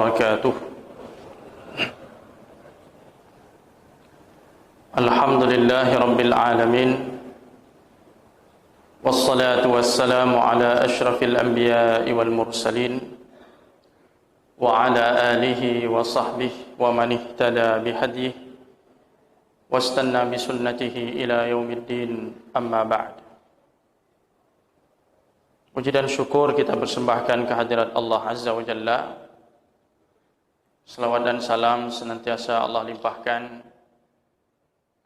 وبركاته. الحمد لله رب العالمين، والصلاة والسلام على أشرف الأنبياء والمرسلين وعلى آله وصحبه ومن اهتدى بهديه واستنى بسنته إلى يوم الدين. أما بعد. Puji dan syukur kita persembahkan kehadirat Allah Azza wa Jalla. Selawat dan salam senantiasa Allah limpahkan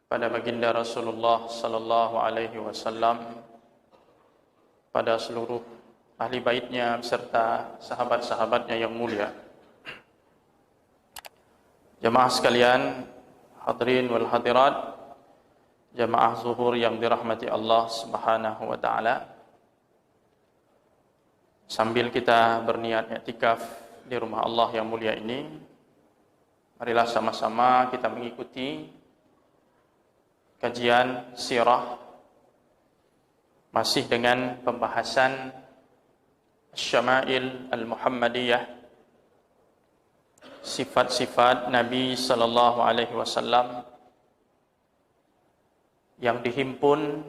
pada baginda Rasulullah sallallahu alaihi wasallam, pada seluruh ahli baitnya serta sahabat-sahabatnya yang mulia. Jamaah sekalian, hadirin wal hadirat, jamaah zuhur yang dirahmati Allah Subhanahu wa taala. Sambil kita berniat i'tikaf di rumah Allah yang mulia ini, marilah sama-sama kita mengikuti kajian sirah masih dengan pembahasan Syama'il al-Muhammadiyah, sifat-sifat Nabi sallallahu alaihi wasallam yang dihimpun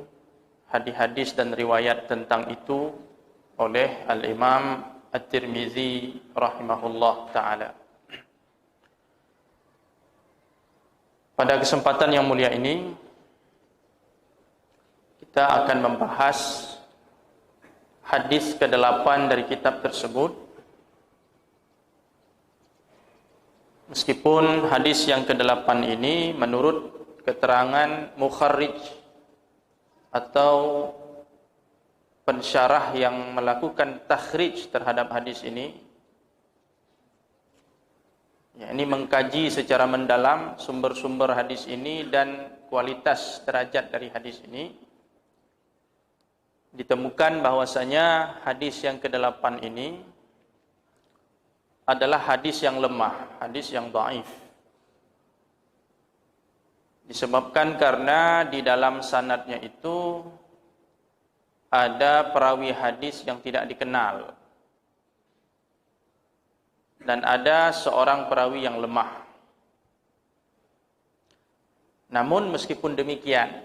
hadis-hadis dan riwayat tentang itu oleh Al-Imam At-Tirmizi rahimahullah ta'ala. Pada kesempatan yang mulia ini kita akan membahas hadis ke-8 dari kitab tersebut. Meskipun hadis yang ke-8 ini menurut keterangan mukharrij atau pensyarah yang melakukan takhrij terhadap hadis ini, yakni mengkaji secara mendalam sumber-sumber hadis ini dan kualitas derajat dari hadis ini, ditemukan bahwasanya hadis yang ke-8 ini adalah hadis yang lemah, hadis yang dhaif. Disebabkan karena di dalam sanadnya itu ada perawi hadis yang tidak dikenal dan ada seorang perawi yang lemah. Namun meskipun demikian,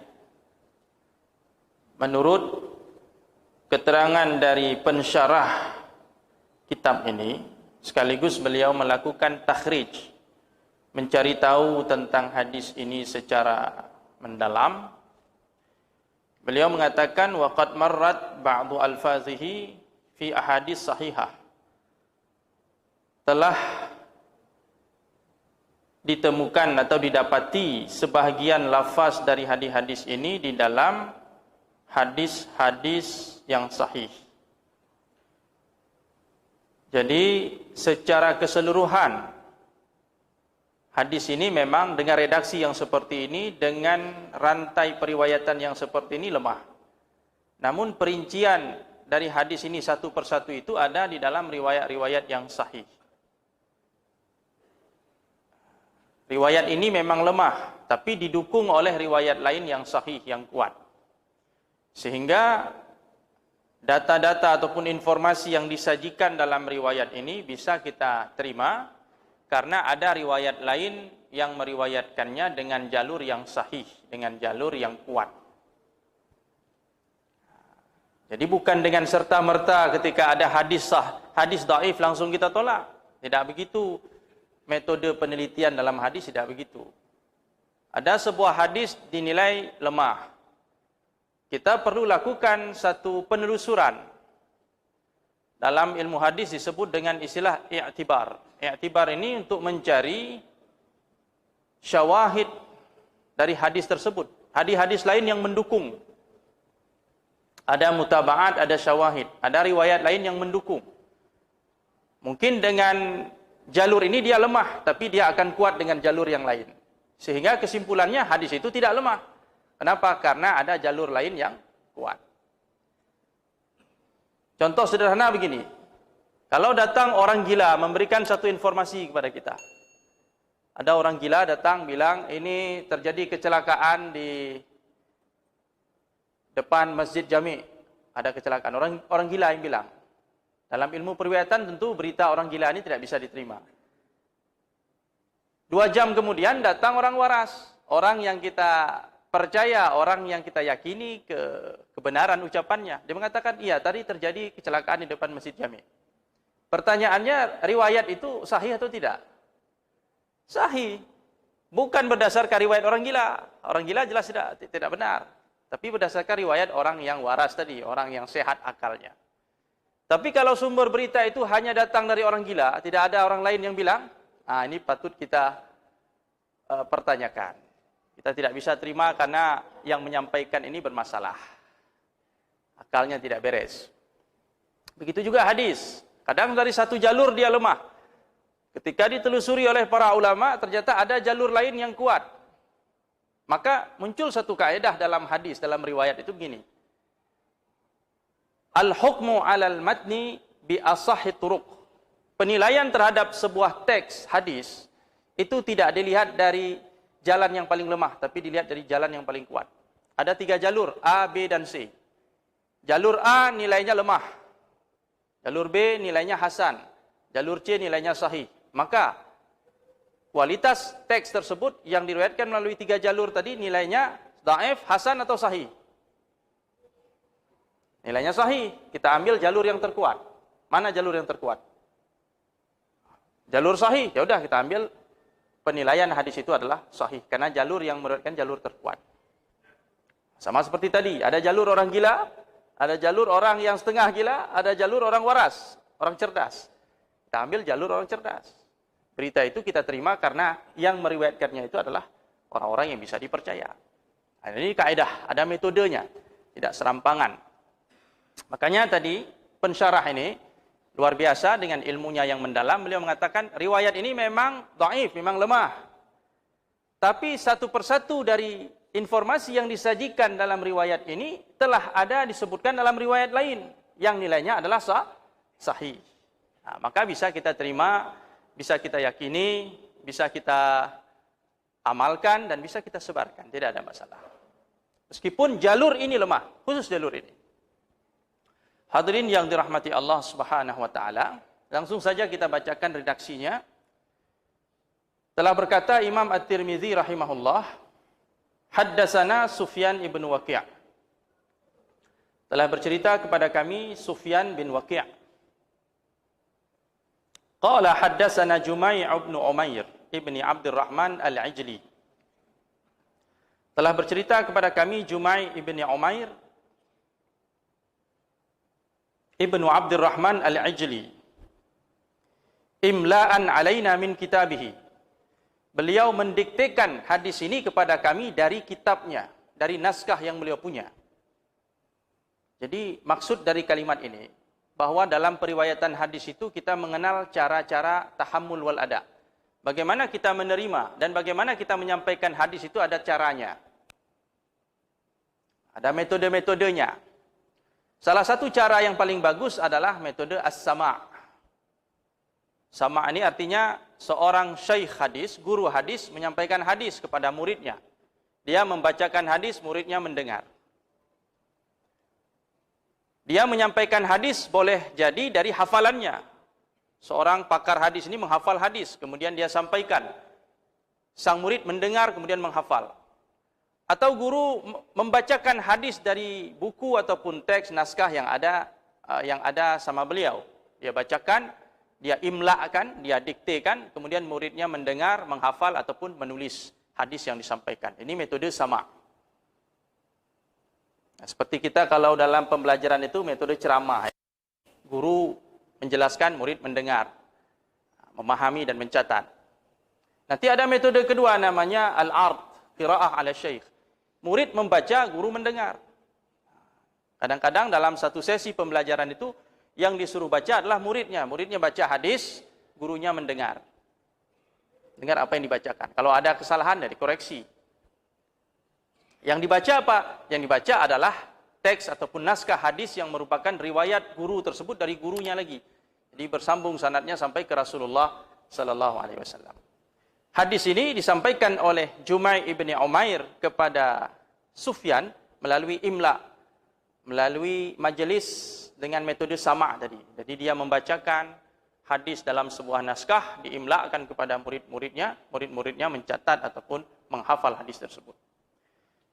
menurut keterangan dari pensyarah kitab ini, sekaligus beliau melakukan takhrij, mencari tahu tentang hadis ini secara mendalam. Beliau mengatakan waqad marrat ba'du alfazihi fi ahadits sahihah. Telah ditemukan atau didapati sebahagian lafaz dari hadis-hadis ini di dalam hadis-hadis yang sahih. Jadi secara keseluruhan hadis ini memang dengan redaksi yang seperti ini, dengan rantai periwayatan yang seperti ini lemah. Namun perincian dari hadis ini satu persatu itu ada di dalam riwayat-riwayat yang sahih. Riwayat ini memang lemah, tapi didukung oleh riwayat lain yang sahih, yang kuat. Sehingga data-data ataupun informasi yang disajikan dalam riwayat ini bisa kita terima, karena ada riwayat lain yang meriwayatkannya dengan jalur yang sahih, dengan jalur yang kuat. Jadi bukan dengan serta-merta ketika ada hadis sah, hadis dhaif langsung kita tolak. Tidak begitu metode penelitian dalam hadis, tidak begitu. Ada sebuah hadis dinilai lemah, kita perlu lakukan satu penelusuran. Dalam ilmu hadis disebut dengan istilah i'tibar. I'tibar ini untuk mencari syawahid dari hadis tersebut. Hadis-hadis lain yang mendukung. Ada mutaba'at, ada syawahid. Ada riwayat lain yang mendukung. Mungkin dengan jalur ini dia lemah, tapi dia akan kuat dengan jalur yang lain. Sehingga kesimpulannya hadis itu tidak lemah. Kenapa? Karena ada jalur lain yang kuat. Contoh sederhana begini. Kalau datang orang gila memberikan satu informasi kepada kita. Ada orang gila datang bilang, ini terjadi kecelakaan di depan Masjid Jami'. Ada kecelakaan. Orang gila yang bilang. Dalam ilmu periwayatan tentu berita orang gila ini tidak bisa diterima. 2 jam kemudian datang orang waras, orang yang kita percaya, orang yang kita yakini kebenaran ucapannya. Dia mengatakan, iya tadi terjadi kecelakaan di depan Masjid Jami'. Pertanyaannya, riwayat itu sahih atau tidak? Sahih. Bukan berdasarkan riwayat orang gila. Orang gila jelas tidak benar. Tapi berdasarkan riwayat orang yang waras tadi, orang yang sehat akalnya. Tapi kalau sumber berita itu hanya datang dari orang gila, tidak ada orang lain yang bilang, ini patut kita pertanyakan. Kita tidak bisa terima karena yang menyampaikan ini bermasalah. Akalnya tidak beres. Begitu juga hadis. Kadang dari satu jalur dia lemah. Ketika ditelusuri oleh para ulama, ternyata ada jalur lain yang kuat. Maka muncul satu kaedah dalam hadis, dalam riwayat itu begini. Al-hukmu alal matni bi asahhi turuq. Penilaian terhadap sebuah teks hadis itu tidak dilihat dari jalan yang paling lemah, tapi dilihat dari jalan yang paling kuat. Ada 3 jalur, A, B, dan C. Jalur A nilainya lemah. Jalur B nilainya hasan. Jalur C nilainya sahih. Maka kualitas teks tersebut yang diriwayatkan melalui 3 jalur tadi nilainya dhaif, hasan atau sahih? Nilainya sahih. Kita ambil jalur yang terkuat. Mana jalur yang terkuat? Jalur sahih. Ya udah kita ambil penilaian hadis itu adalah sahih karena jalur yang meriwayatkan jalur terkuat. Sama seperti tadi, ada jalur orang gila, ada jalur orang yang setengah gila, ada jalur orang waras, orang cerdas. Kita ambil jalur orang cerdas. Berita itu kita terima karena yang meriwayatkannya itu adalah orang-orang yang bisa dipercaya. Nah, ini kaidah, ada metodenya, tidak serampangan. Makanya tadi pensyarah ini luar biasa dengan ilmunya yang mendalam. Beliau mengatakan riwayat ini memang dhaif, memang lemah. Tapi satu persatu dari informasi yang disajikan dalam riwayat ini telah ada disebutkan dalam riwayat lain yang nilainya adalah sahih. Nah, maka bisa kita terima, bisa kita yakini, bisa kita amalkan, dan bisa kita sebarkan. Tidak ada masalah. Meskipun jalur ini lemah, khusus jalur ini. Hadirin yang dirahmati Allah Subhanahu wa taala, langsung saja kita bacakan redaksinya. Telah berkata Imam At-Tirmidzi rahimahullah, haddatsana Sufyan ibn Waqi'. Telah bercerita kepada kami Sufyan bin Waqi'. Qala haddatsana Jumai' ibn Umair ibni Abdurrahman al-Ijli. Telah bercerita kepada kami Jumai' ibni Umair ibnu Abdurrahman al-Ijli. Imla'an alaina min kitabihi. Beliau mendiktekan hadis ini kepada kami dari kitabnya, dari naskah yang beliau punya. Jadi maksud dari kalimat ini, bahwa dalam periwayatan hadis itu kita mengenal cara-cara tahammul wal ada. Bagaimana kita menerima dan bagaimana kita menyampaikan hadis itu ada caranya. Ada metode-metodenya. Salah satu cara yang paling bagus adalah metode as-sama'. Sama' ini artinya seorang syekh hadis, guru hadis menyampaikan hadis kepada muridnya. Dia membacakan hadis, muridnya mendengar. Dia menyampaikan hadis boleh jadi dari hafalannya. Seorang pakar hadis ini menghafal hadis, kemudian dia sampaikan. Sang murid mendengar, kemudian menghafal. Atau guru membacakan hadis dari buku ataupun teks naskah yang ada sama beliau. Dia bacakan, dia imla'kan, dia diktekan, kemudian muridnya mendengar, menghafal ataupun menulis hadis yang disampaikan. Ini metode sama'. Nah, seperti kita kalau dalam pembelajaran itu metode ceramah. Guru menjelaskan, murid mendengar, memahami dan mencatat. Nanti ada metode kedua namanya al-ard, qira'ah ala syekh. Murid membaca, guru mendengar. Kadang-kadang dalam satu sesi pembelajaran itu yang disuruh baca adalah muridnya. Muridnya baca hadis, gurunya mendengar. Dengar apa yang dibacakan. Kalau ada kesalahan, ya dikoreksi. Yang dibaca apa? Yang dibaca adalah teks ataupun naskah hadis yang merupakan riwayat guru tersebut dari gurunya lagi. Jadi bersambung sanadnya sampai ke Rasulullah sallallahu alaihi wasallam. Hadis ini disampaikan oleh Jumai' ibni Umair kepada Sufyan melalui imla, melalui majelis dengan metode sama' tadi. Jadi dia membacakan hadis dalam sebuah naskah, diimlakkan kepada murid-muridnya, murid-muridnya mencatat ataupun menghafal hadis tersebut.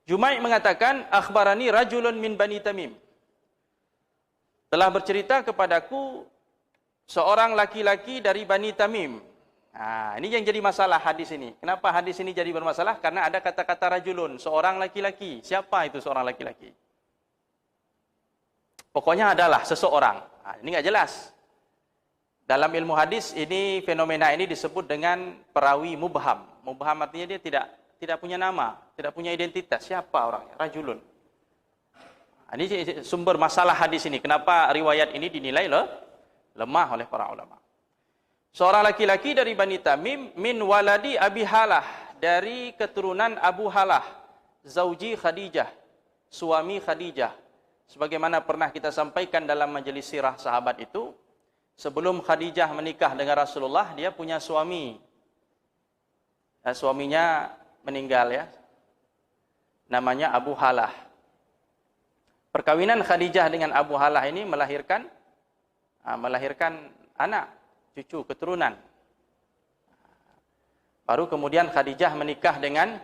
Jumai' mengatakan, akhbarani rajulun min Bani Tamim. Telah bercerita kepadaku seorang laki-laki dari Bani Tamim. Nah, ini yang jadi masalah hadis ini. Kenapa hadis ini jadi bermasalah? Karena ada kata-kata rajulun, seorang laki-laki. Siapa itu seorang laki-laki? Pokoknya adalah seseorang. Nah, ini nggak jelas. Dalam ilmu hadis ini, fenomena ini disebut dengan perawi mubham. Mubham artinya dia tidak punya nama, tidak punya identitas. Siapa orangnya? Rajulun. Nah, ini sumber masalah hadis ini. Kenapa riwayat ini dinilai lemah oleh para ulama? Seorang laki-laki dari Bani Tamim, min waladi Abi Halah, dari keturunan Abu Halah, zauji Khadijah, suami Khadijah. Sebagaimana pernah kita sampaikan dalam majelis sirah sahabat itu, sebelum Khadijah menikah dengan Rasulullah, dia punya suami. Suaminya meninggal ya. Namanya Abu Halah. Perkawinan Khadijah dengan Abu Halah ini melahirkan anak, cucu, keturunan. Baru kemudian Khadijah menikah dengan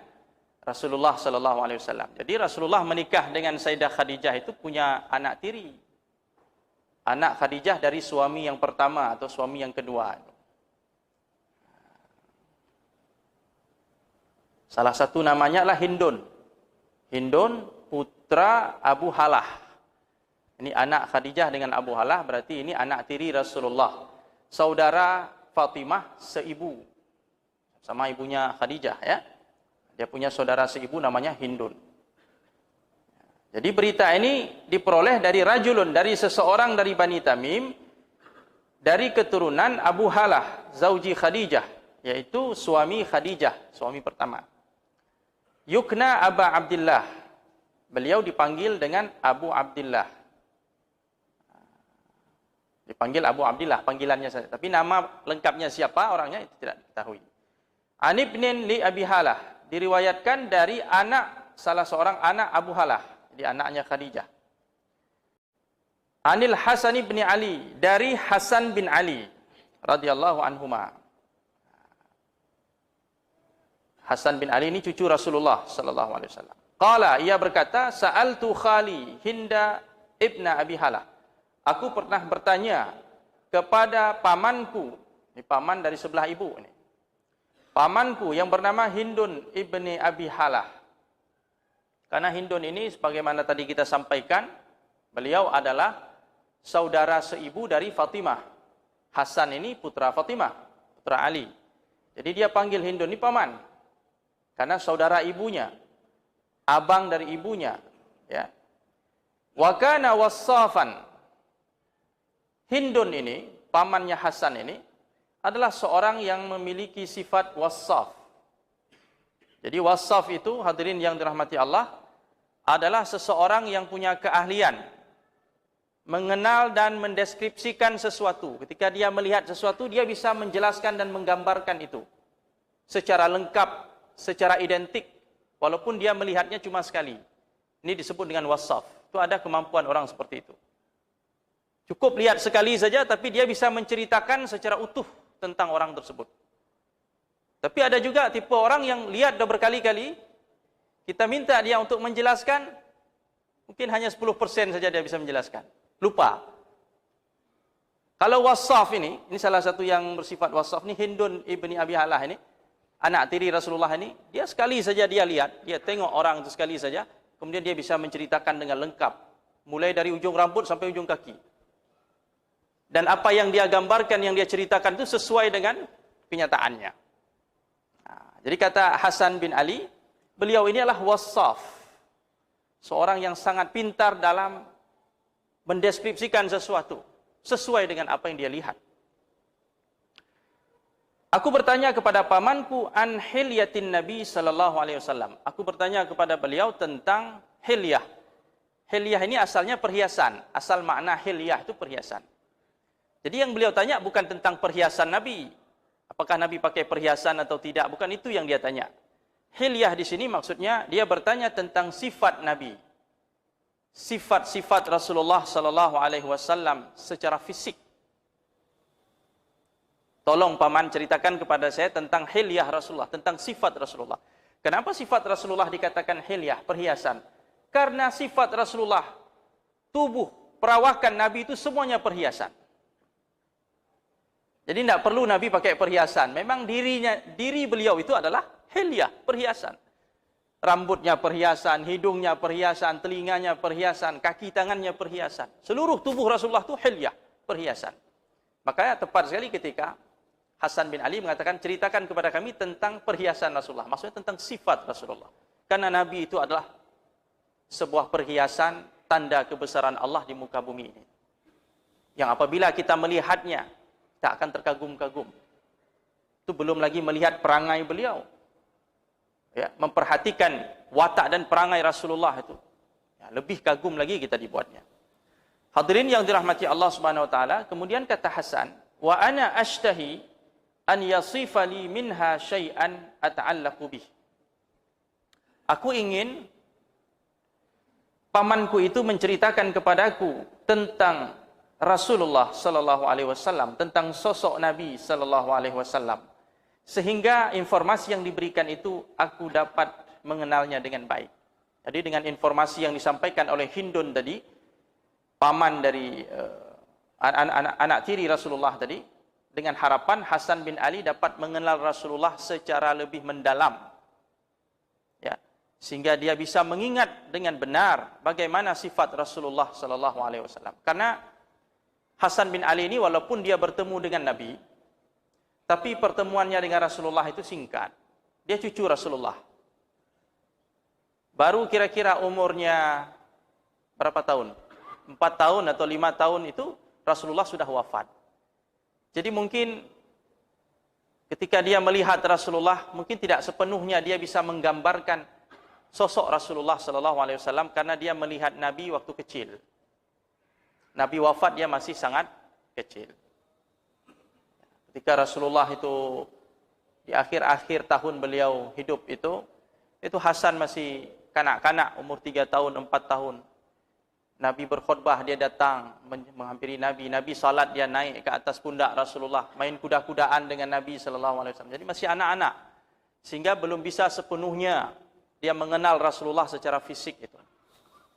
Rasulullah sallallahu alaihi wasallam. Jadi Rasulullah menikah dengan Sayyidah Khadijah itu punya anak tiri. Anak Khadijah dari suami yang pertama atau suami yang kedua. Salah satu namanya adalah Hindun. Hindun putra Abu Halah. Ini anak Khadijah dengan Abu Halah, berarti ini anak tiri Rasulullah. Saudara Fatimah seibu. Sama ibunya Khadijah ya. Dia punya saudara seibu namanya Hindun. Jadi berita ini diperoleh dari rajulun, dari seseorang dari Bani Tamim, dari keturunan Abu Halah, zauji Khadijah, yaitu suami Khadijah, suami pertama. Yukna Aba Abdillah. Beliau dipanggil dengan Abu Abdillah. Dipanggil Abu Abdillah, panggilannya saja. Tapi nama lengkapnya siapa orangnya itu tidak diketahui. Anibnin li Abi Halah. Diriwayatkan dari anak, salah seorang anak Abu Halah. Jadi anaknya Khadijah. Anil Hasan bin Ali, dari Hasan bin Ali radhiyallahu anhuma. Hasan bin Ali ini cucu Rasulullah sallallahu alaihi wasallam. Qala, ia berkata, sa'altu khali Hinda ibna Abi Halah. Aku pernah bertanya kepada pamanku, ini paman dari sebelah ibu ini. Pamanku yang bernama Hindun ibni Abi Halah. Karena Hindun ini sebagaimana tadi kita sampaikan, beliau adalah saudara seibu dari Fatimah. Hasan ini putra Fatimah, putra Ali. Jadi dia panggil Hindun ini paman. Karena saudara ibunya, abang dari ibunya, ya. Wa kana wassafan. Hindun ini, pamannya Hasan ini adalah seorang yang memiliki sifat wassaf. Jadi wassaf itu, hadirin yang dirahmati Allah, adalah seseorang yang punya keahlian mengenal dan mendeskripsikan sesuatu. Ketika dia melihat sesuatu, dia bisa menjelaskan dan menggambarkan itu secara lengkap, secara identik, walaupun dia melihatnya cuma sekali. Ini disebut dengan wassaf. Itu ada kemampuan orang seperti itu. Cukup lihat sekali saja, tapi dia bisa menceritakan secara utuh tentang orang tersebut. Tapi ada juga tipe orang yang lihat dah berkali-kali, kita minta dia untuk menjelaskan, mungkin hanya 10% saja dia bisa menjelaskan. Lupa. Kalau wassaf ini salah satu yang bersifat wassaf ini, Hindun ibni Abi Halah ini, anak tiri Rasulullah ini, dia sekali saja dia lihat, dia tengok orang itu sekali saja, kemudian dia bisa menceritakan dengan lengkap, mulai dari ujung rambut sampai ujung kaki. Dan apa yang dia gambarkan, yang dia ceritakan itu sesuai dengan kenyataannya. Nah, jadi kata Hasan bin Ali, beliau ini adalah wassaf. Seorang yang sangat pintar dalam mendeskripsikan sesuatu sesuai dengan apa yang dia lihat. Aku bertanya kepada pamanku an hilyatin Nabi sallallahu alaihi wasallam. Aku bertanya kepada beliau tentang hilyah. Hilyah ini asalnya perhiasan. Asal makna hilyah itu perhiasan. Jadi yang beliau tanya bukan tentang perhiasan Nabi. Apakah Nabi pakai perhiasan atau tidak? Bukan itu yang dia tanya. Hilyah di sini maksudnya dia bertanya tentang sifat Nabi. Sifat-sifat Rasulullah sallallahu alaihi wasallam secara fisik. Tolong paman ceritakan kepada saya tentang hilyah Rasulullah, tentang sifat Rasulullah. Kenapa sifat Rasulullah dikatakan hilyah, perhiasan? Karena sifat Rasulullah, tubuh, perawakan Nabi itu semuanya perhiasan. Jadi tidak perlu Nabi pakai perhiasan. Memang diri beliau itu adalah hilyah, perhiasan. Rambutnya perhiasan, hidungnya perhiasan, telinganya perhiasan, kaki tangannya perhiasan. Seluruh tubuh Rasulullah itu hilyah, perhiasan. Makanya tepat sekali ketika Hasan bin Ali mengatakan, ceritakan kepada kami tentang perhiasan Rasulullah. Maksudnya tentang sifat Rasulullah. Karena Nabi itu adalah sebuah perhiasan, tanda kebesaran Allah di muka bumi ini. Yang apabila kita melihatnya, kita akan terkagum-kagum. Itu belum lagi melihat perangai beliau. Ya, memperhatikan watak dan perangai Rasulullah itu. Ya, lebih kagum lagi kita dibuatnya. Hadirin yang dirahmati Allah Subhanahu wa taala, kemudian kata Hasan, "Wa ana ashtahi an yasifa li minha syai'an ata'allaqu bih." Aku ingin pamanku itu menceritakan kepadaku tentang Rasulullah sallallahu alaihi wasallam, tentang sosok Nabi sallallahu alaihi wasallam. Sehingga informasi yang diberikan itu aku dapat mengenalnya dengan baik. Jadi dengan informasi yang disampaikan oleh Hindun tadi, paman dari anak tiri Rasulullah tadi, dengan harapan Hasan bin Ali dapat mengenal Rasulullah secara lebih mendalam. Ya, sehingga dia bisa mengingat dengan benar bagaimana sifat Rasulullah sallallahu alaihi wasallam. Karena Hasan bin Ali ini walaupun dia bertemu dengan Nabi, tapi pertemuannya dengan Rasulullah itu singkat. Dia cucu Rasulullah. Baru kira-kira umurnya berapa tahun? 4 tahun atau 5 tahun itu Rasulullah sudah wafat. Jadi mungkin ketika dia melihat Rasulullah, mungkin tidak sepenuhnya dia bisa menggambarkan sosok Rasulullah sallallahu alaihi wasallam karena dia melihat Nabi waktu kecil. Nabi wafat dia masih sangat kecil. Ketika Rasulullah itu di akhir-akhir tahun beliau hidup itu Hasan masih kanak-kanak, umur 3 tahun, 4 tahun. Nabi berkhutbah, dia datang menghampiri Nabi. Nabi salat, dia naik ke atas pundak Rasulullah, main kuda-kudaan dengan Nabi sallallahu alaihi wasallam. Jadi masih anak-anak. Sehingga belum bisa sepenuhnya dia mengenal Rasulullah secara fisik itu.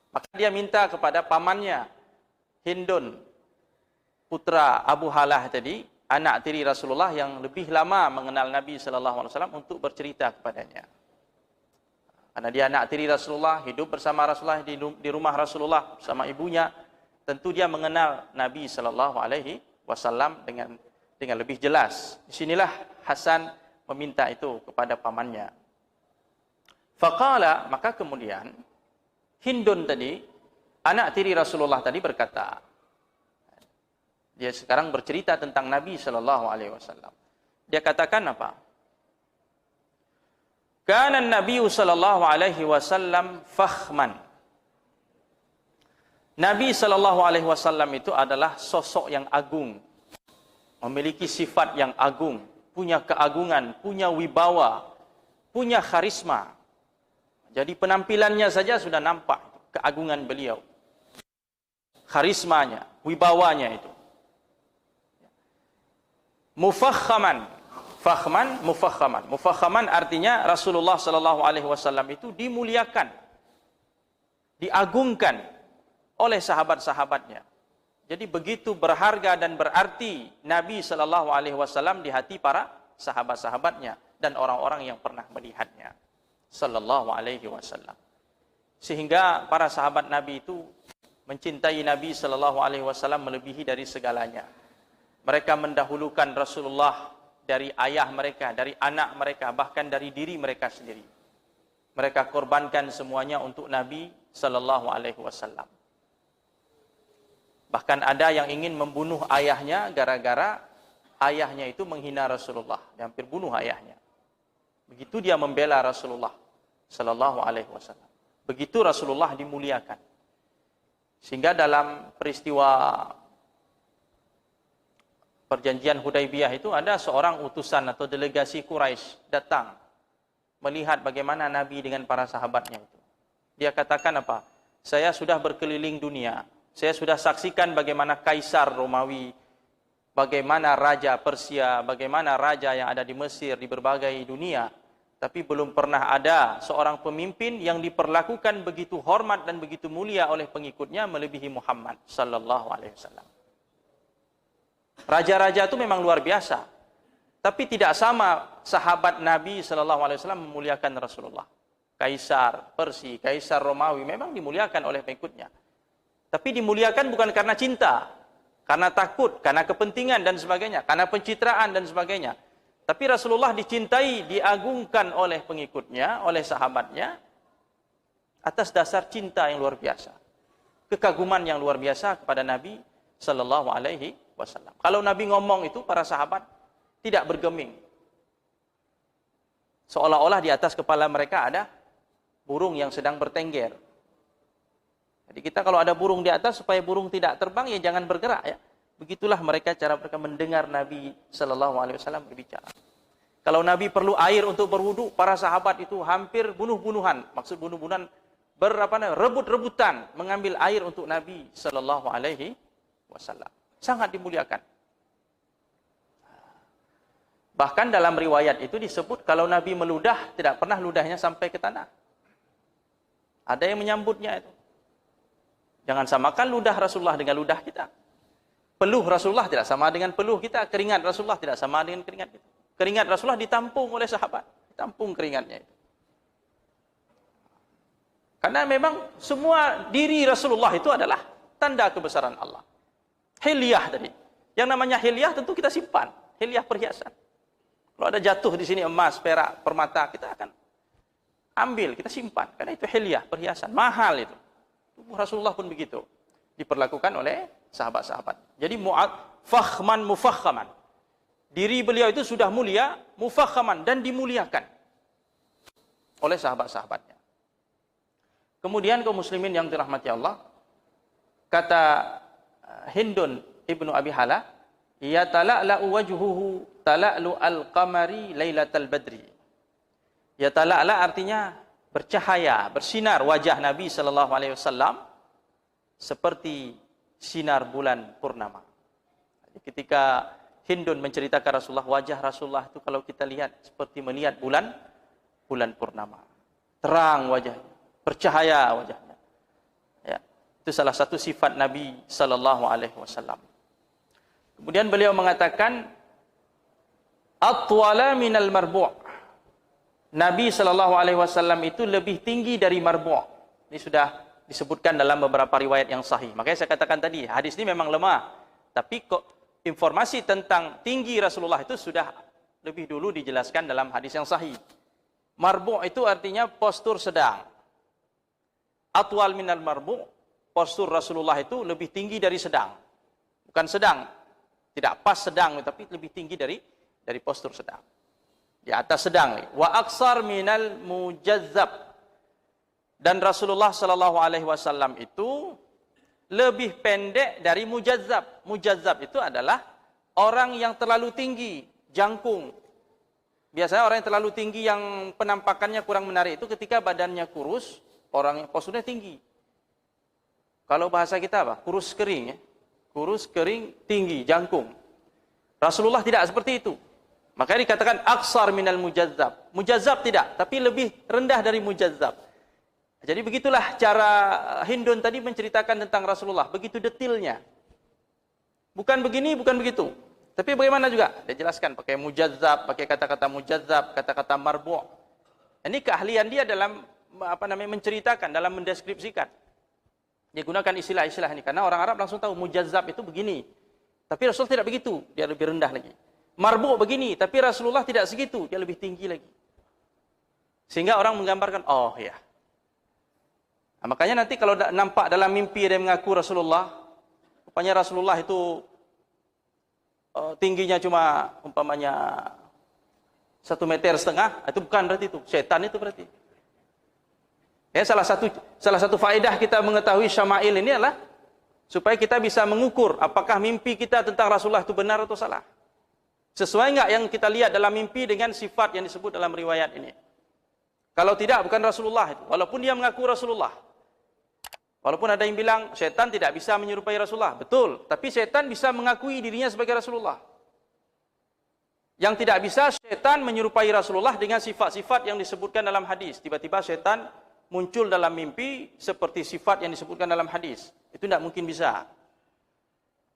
Maka dia minta kepada pamannya Hindun, putra Abu Halah tadi, anak tiri Rasulullah yang lebih lama mengenal Nabi sallallahu alaihi wasallam, untuk bercerita kepadanya. Karena dia anak tiri Rasulullah, hidup bersama Rasulullah di rumah Rasulullah bersama ibunya, tentu dia mengenal Nabi sallallahu alaihi wasallam dengan lebih jelas. Di sinilah Hasan meminta itu kepada pamannya. Faqala, maka kemudian Hindun tadi, anak tiri Rasulullah tadi berkata, dia sekarang bercerita tentang Nabi sallallahu alaihi wasallam. Dia katakan apa? Kana Nabi sallallahu alaihi wasallam fakhman. Nabi sallallahu alaihi wasallam itu adalah sosok yang agung, memiliki sifat yang agung, punya keagungan, punya wibawa, punya karisma. Jadi penampilannya saja sudah nampak keagungan beliau, karismanya, wibawanya itu. Mufakhaman. Fakhman, mufakhaman. Mufakhaman artinya Rasulullah sallallahu alaihi wasallam itu dimuliakan, diagungkan oleh sahabat-sahabatnya. Jadi begitu berharga dan berarti Nabi sallallahu alaihi wasallam di hati para sahabat-sahabatnya dan orang-orang yang pernah melihatnya sallallahu alaihi wasallam. Sehingga para sahabat Nabi itu mencintai Nabi sallallahu alaihi wasallam melebihi dari segalanya. Mereka mendahulukan Rasulullah dari ayah mereka, dari anak mereka, bahkan dari diri mereka sendiri. Mereka korbankan semuanya untuk Nabi sallallahu alaihi wasallam. Bahkan ada yang ingin membunuh ayahnya gara-gara ayahnya itu menghina Rasulullah, dia hampir bunuh ayahnya. Begitu dia membela Rasulullah sallallahu alaihi wasallam. Begitu Rasulullah dimuliakan. Sehingga dalam peristiwa perjanjian Hudaibiyah itu ada seorang utusan atau delegasi Quraisy datang melihat bagaimana Nabi dengan para sahabatnya itu. Dia katakan apa? Saya sudah berkeliling dunia. Saya sudah saksikan bagaimana kaisar Romawi bagaimana raja Persia, bagaimana raja yang ada di Mesir, di berbagai dunia. Tapi belum pernah ada seorang pemimpin yang diperlakukan begitu hormat dan begitu mulia oleh pengikutnya melebihi Muhammad sallallahu alaihi wasallam. Raja-raja itu memang luar biasa. Tapi tidak sama sahabat Nabi sallallahu alaihi wasallam memuliakan Rasulullah. Kaisar Persia, Kaisar Romawi memang dimuliakan oleh pengikutnya. Tapi dimuliakan bukan karena cinta, karena takut, karena kepentingan dan sebagainya, karena pencitraan dan sebagainya. Tapi Rasulullah dicintai, diagungkan oleh pengikutnya, oleh sahabatnya, atas dasar cinta yang luar biasa. Kekaguman yang luar biasa kepada Nabi sallallahu alaihi wasallam. Kalau Nabi ngomong itu, para sahabat tidak bergeming. Seolah-olah di atas kepala mereka ada burung yang sedang bertengger. Jadi kita kalau ada burung di atas, supaya burung tidak terbang, ya jangan bergerak ya. Begitulah cara mereka mendengar Nabi sallallahu alaihi wasallam berbicara. Kalau Nabi perlu air untuk berwudu, para sahabat itu hampir bunuh-bunuhan. Maksud bunuh-bunuhan, rebut-rebutan mengambil air untuk Nabi sallallahu alaihi wasallam. Sangat dimuliakan. Bahkan dalam riwayat itu disebut kalau Nabi meludah, tidak pernah ludahnya sampai ke tanah. Ada yang menyambutnya itu. Jangan samakan ludah Rasulullah dengan ludah kita. Peluh Rasulullah tidak sama dengan peluh kita. Keringat Rasulullah tidak sama dengan keringat kita. Keringat Rasulullah ditampung oleh sahabat. Ditampung keringatnya itu. Karena memang semua diri Rasulullah itu adalah tanda kebesaran Allah. Hilyah tadi. Yang namanya hilyah tentu kita simpan. Hilyah perhiasan. Kalau ada jatuh di sini emas, perak, permata, kita akan ambil, kita simpan. Karena itu hilyah, perhiasan. Mahal itu. Tubuh Rasulullah pun begitu. Diperlakukan oleh sahabat-sahabat. Jadi fakhman mufakhaman. Diri beliau itu sudah mulia, mufakhaman, dan dimuliakan oleh sahabat-sahabatnya. Kemudian kaum muslimin yang dirahmati Allah, kata Hindun ibnu Abi Hala, ya tala'la'u wajhuhu tala'lu al-qamari lailatal badri. Ya tala'la artinya bercahaya, bersinar wajah Nabi sallallahu alaihi wasallam seperti sinar bulan purnama. Ketika Hindun menceritakan Rasulullah, wajah Rasulullah itu kalau kita lihat seperti melihat bulan purnama. Terang wajahnya, bercahaya wajahnya. Ya, itu salah satu sifat Nabi sallallahu alaihi wasallam. Kemudian beliau mengatakan atwala minal marbu'. Nabi sallallahu alaihi wasallam itu lebih tinggi dari marbu'. Ini sudah disebutkan dalam beberapa riwayat yang sahih. Makanya saya katakan tadi, hadis ini memang lemah. Tapi kok informasi tentang tinggi Rasulullah itu sudah lebih dulu dijelaskan dalam hadis yang sahih. Marbu' itu artinya postur sedang. Atwal minal marbu', postur Rasulullah itu lebih tinggi dari sedang. Bukan sedang, tidak pas sedang, tapi lebih tinggi dari postur sedang. Di atas sedang. Wa aksar minal mujazzab. Dan Rasulullah sallallahu alaihi wasallam itu lebih pendek dari mujazzab. Mujazzab itu adalah orang yang terlalu tinggi, jangkung. Biasanya orang yang terlalu tinggi yang penampakannya kurang menarik itu ketika badannya kurus, orang yang posturnya tinggi. Kalau bahasa kita apa? Kurus kering ya. Kurus kering tinggi, jangkung. Rasulullah tidak seperti itu. Makanya dikatakan aksar minal mujazzab. Mujazzab tidak, tapi lebih rendah dari mujazzab. Jadi begitulah cara Hindun tadi menceritakan tentang Rasulullah. Begitu detailnya. Bukan begini, bukan begitu. Tapi bagaimana juga? Dia jelaskan pakai mujazzab, pakai kata-kata mujazzab, kata-kata marbu'. Ini keahlian dia dalam menceritakan, dalam mendeskripsikan. Dia gunakan istilah-istilah ini. Karena orang Arab langsung tahu mujazzab itu begini. Tapi Rasulullah tidak begitu. Dia lebih rendah lagi. Marbu' begini. Tapi Rasulullah tidak segitu. Dia lebih tinggi lagi. Sehingga orang menggambarkan, oh ya. Nah, makanya nanti kalau nampak dalam mimpi dia mengaku Rasulullah, rupanya Rasulullah itu tingginya cuma umpamanya 1,5 meter, itu bukan berarti itu. Setan itu berarti. Ya, salah satu faedah kita mengetahui syama'il ini adalah supaya kita bisa mengukur apakah mimpi kita tentang Rasulullah itu benar atau salah. Sesuai enggak yang kita lihat dalam mimpi dengan sifat yang disebut dalam riwayat ini. Kalau tidak, bukan Rasulullah itu. Walaupun dia mengaku Rasulullah. Walaupun ada yang bilang syaitan tidak bisa menyerupai Rasulullah. Betul. Tapi syaitan bisa mengakui dirinya sebagai Rasulullah. Yang tidak bisa syaitan menyerupai Rasulullah dengan sifat-sifat yang disebutkan dalam hadis. Tiba-tiba syaitan muncul dalam mimpi seperti sifat yang disebutkan dalam hadis. Itu tidak mungkin bisa.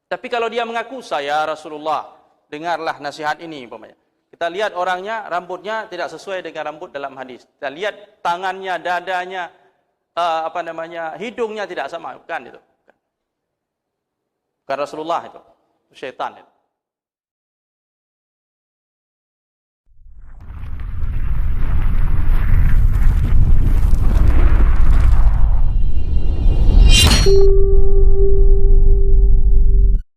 Tapi kalau dia mengaku, saya Rasulullah, dengarlah nasihat ini. Umpamanya. Kita lihat orangnya, rambutnya tidak sesuai dengan rambut dalam hadis. Kita lihat tangannya, dadanya, hidungnya tidak sama. Bukan itu. Bukan Rasulullah itu. Syaitan itu.